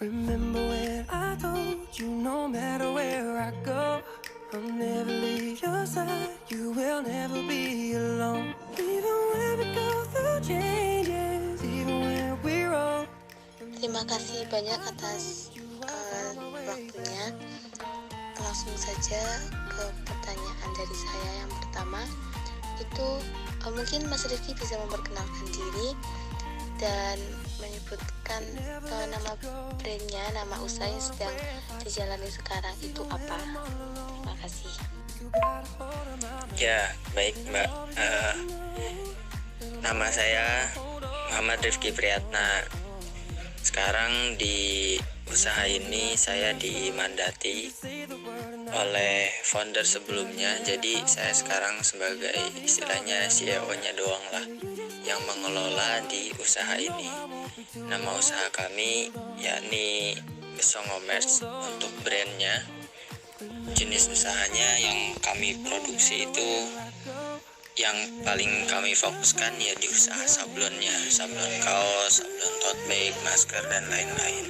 Remember when I told you no matter where I go, I'll never leave your side, you will never be alone. Even when we go through changes, even when we're wrong. Terima kasih banyak atas waktunya. Langsung saja ke pertanyaan dari saya yang pertama. Itu mungkin Mas Rifki bisa memperkenalkan diri dan menyebutkan nama brandnya, nama usaha yang sedang dijalani sekarang itu apa. Terima kasih. Ya, baik Mbak. Nama saya Muhammad Rifki Priyatna. Sekarang di usaha ini saya dimandati oleh founder sebelumnya. Jadi saya sekarang sebagai istilahnya CEO-nya doang lah yang mengelola di usaha ini. Nama usaha kami yakni Besongo Merch untuk brandnya. Jenis usahanya yang kami produksi itu yang paling kami fokuskan ya di usaha sablonnya, sablon kaos, sablon tote bag, masker dan lain-lain.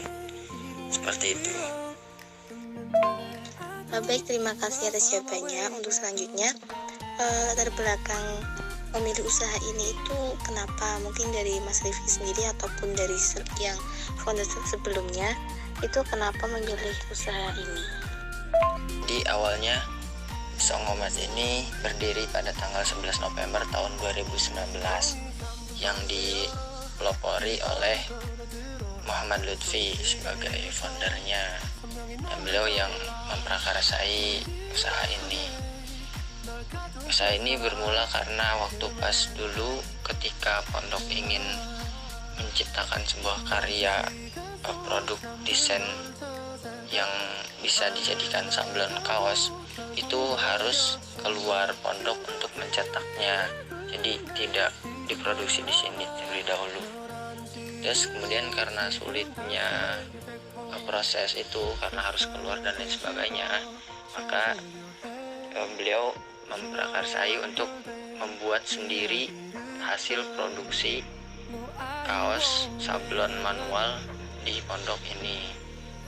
Seperti itu. Baik, terima kasih atas jawabannya. Untuk selanjutnya, latar belakang memilih usaha ini itu kenapa? Mungkin dari Mas Rifki sendiri ataupun dari yang founder sebelumnya, itu kenapa memilih usaha ini? Di awalnya Besongo Merch ini berdiri pada tanggal 11 November tahun 2019 yang dipelopori oleh Muhammad Lutfi sebagai foundernya, dan beliau yang memprakarsai usaha ini. Usaha ini bermula karena waktu pas dulu ketika pondok ingin menciptakan sebuah karya produk desain yang bisa dijadikan sablon kaos, itu harus keluar pondok untuk mencetaknya. Jadi tidak diproduksi di sini terlebih dahulu. Terus kemudian karena sulitnya proses itu karena harus keluar dan lain sebagainya, maka beliau memprakarsai untuk membuat sendiri hasil produksi kaos sablon manual di pondok ini.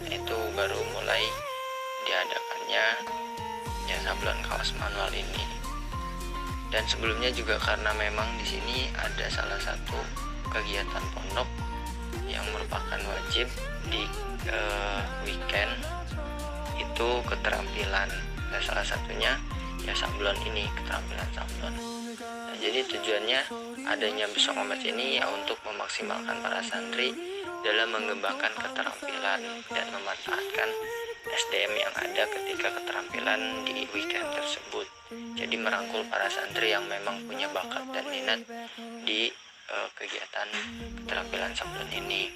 Itu baru mulai diadakannya ya sablon kaos manual ini. Dan sebelumnya juga karena memang di sini ada salah satu kegiatan pondok yang merupakan wajib di weekend, itu keterampilan. Dan salah satunya ya sablon ini, keterampilan sablon. Nah, jadi tujuannya adanya Besongo Merch ini ya untuk memaksimalkan para santri dalam mengembangkan keterampilan dan memanfaatkan SDM yang ada ketika keterampilan di weekend tersebut. Jadi merangkul para santri yang memang punya bakat dan minat di kegiatan keterampilan sablon ini.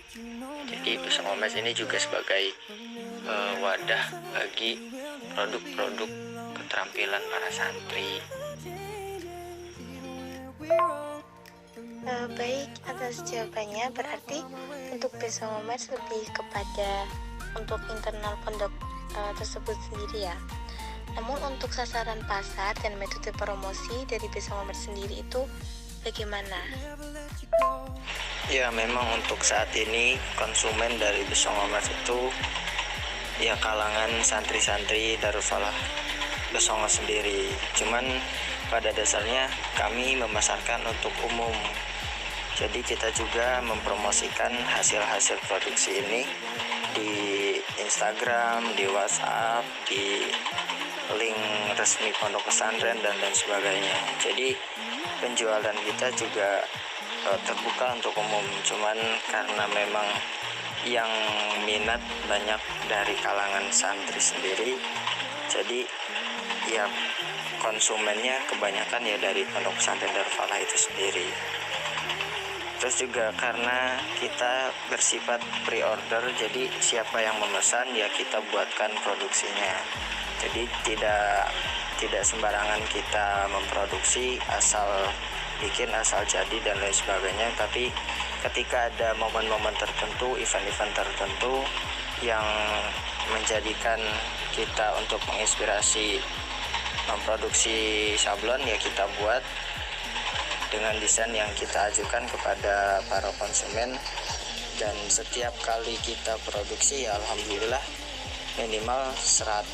Jadi Besongo Merch ini juga sebagai wadah bagi produk-produk keterampilan para santri. Baik, atas jawabannya. Berarti untuk Besongo Merch lebih kepada untuk internal pondok tersebut sendiri ya. Namun untuk sasaran pasar dan metode promosi dari Besongo Merch sendiri itu bagaimana? Ya, memang untuk saat ini konsumen dari Besongo Merch itu ya kalangan santri-santri Darul Falah Besongo sendiri. Cuman pada dasarnya kami memasarkan untuk umum. Jadi kita juga mempromosikan hasil-hasil produksi ini di Instagram, di WhatsApp, di link resmi pondok pesantren dan lain sebagainya. Jadi penjualan kita juga terbuka untuk umum. Cuman karena memang yang minat banyak dari kalangan santri sendiri, jadi ya konsumennya kebanyakan ya dari pondok pesantren Darul Falah itu sendiri. Terus juga karena kita bersifat pre-order, jadi siapa yang memesan ya kita buatkan produksinya. Jadi tidak sembarangan kita memproduksi asal bikin, asal jadi dan lain sebagainya. Tapi ketika ada momen-momen tertentu, event-event tertentu yang menjadikan kita untuk menginspirasi memproduksi sablon, ya kita buat dengan desain yang kita ajukan kepada para konsumen dan setiap kali kita produksi ya alhamdulillah minimal 100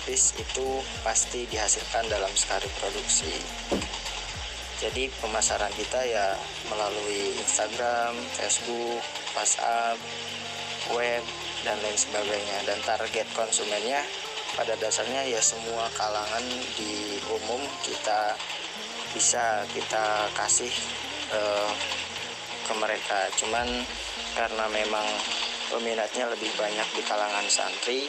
piece itu pasti dihasilkan dalam sekali produksi. Jadi pemasaran kita ya melalui Instagram, Facebook, WhatsApp, web, dan lain sebagainya. Dan target konsumennya pada dasarnya ya semua kalangan di umum kita bisa kita kasih ke mereka. Cuman karena memang peminatnya lebih banyak di kalangan santri,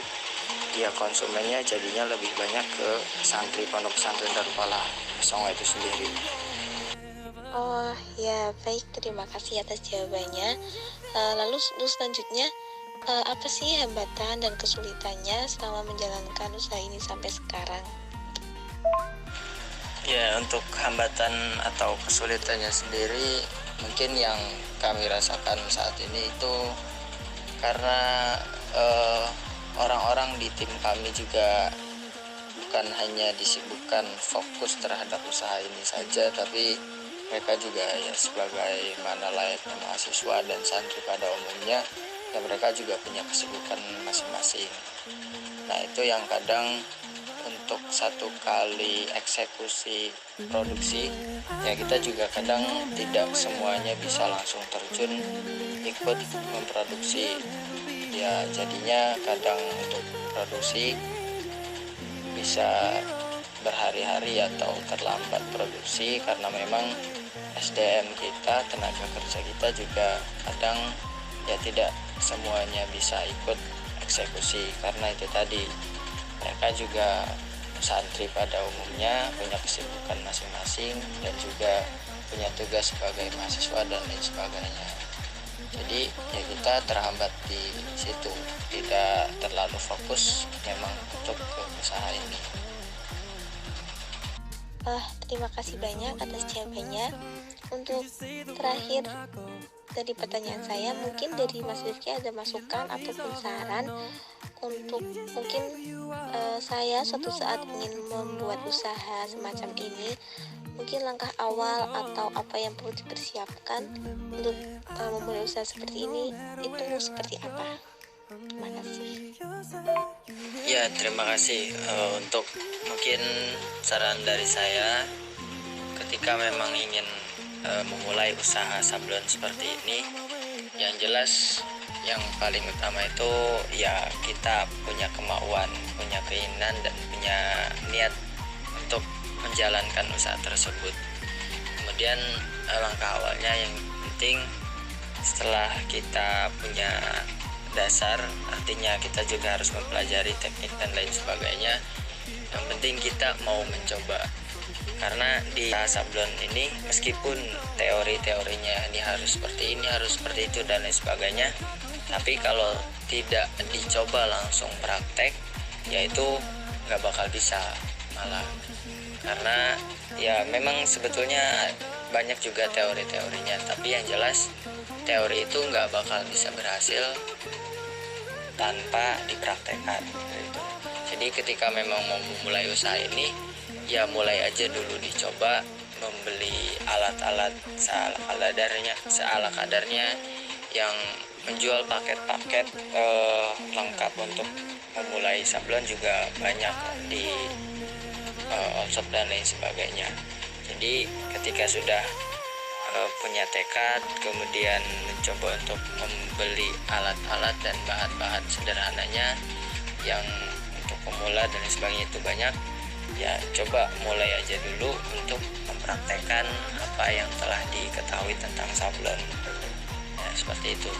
ya konsumennya jadinya lebih banyak ke santri Pondok Pesantren Darul Falah Songo itu sendiri. Oh ya, baik, terima kasih atas jawabannya. Lalu selanjutnya, apa sih hambatan dan kesulitannya selama menjalankan usaha ini sampai sekarang? Ya, untuk hambatan atau kesulitannya sendiri mungkin yang kami rasakan saat ini itu karena orang-orang di tim kami juga bukan hanya disibukkan fokus terhadap usaha ini saja, tapi mereka juga ya sebagaimana layaknya mahasiswa dan santri pada umumnya, ya mereka juga punya kesibukan masing-masing. Nah itu yang kadang untuk satu kali eksekusi produksi ya kita juga kadang tidak semuanya bisa langsung terjun ikut memproduksi. Ya jadinya kadang untuk produksi bisa berhari-hari atau terlambat produksi karena memang SDM kita, tenaga kerja kita juga kadang ya tidak semuanya bisa ikut eksekusi karena itu tadi mereka juga santri pada umumnya punya kesibukan masing-masing dan juga punya tugas sebagai mahasiswa dan lain sebagainya. Jadi ya kita terhambat di situ, tidak terlalu fokus memang untuk ke usaha ini. Terima kasih banyak atas jawabannya. Untuk terakhir dari pertanyaan saya, mungkin dari Mas Rifki ada masukan ataupun saran untuk mungkin saya suatu saat ingin membuat usaha semacam ini, mungkin langkah awal atau apa yang perlu dipersiapkan untuk memulai usaha seperti ini itu seperti apa? Terima kasih. Ya, terima kasih. Untuk mungkin saran dari saya, ketika memang ingin memulai usaha sablon seperti ini, yang jelas yang paling utama itu ya kita punya kemauan, punya keinginan dan punya niat untuk menjalankan usaha tersebut. Kemudian langkah awalnya yang penting setelah kita punya dasar, artinya kita juga harus mempelajari teknik dan lain sebagainya. Yang penting kita mau mencoba, karena di sablon ini meskipun teori-teorinya ini harus seperti ini, harus seperti itu dan lain sebagainya, tapi kalau tidak dicoba langsung praktek yaitu nggak bakal bisa malah, karena ya memang sebetulnya banyak juga teori-teorinya, tapi yang jelas teori itu nggak bakal bisa berhasil tanpa dipraktekkan gitu. Jadi ketika memang mau memulai usaha ini ya mulai aja dulu, dicoba membeli alat-alat seala kadarnya yang menjual paket-paket lengkap untuk memulai sablon juga banyak di shop dan lain sebagainya. Jadi ketika sudah punya tekad, kemudian mencoba untuk membeli alat-alat dan bahan-bahan sederhananya yang untuk pemula dan sebagainya itu banyak, ya coba mulai aja dulu untuk mempraktekkan apa yang telah diketahui tentang sablon. Ya, seperti itu.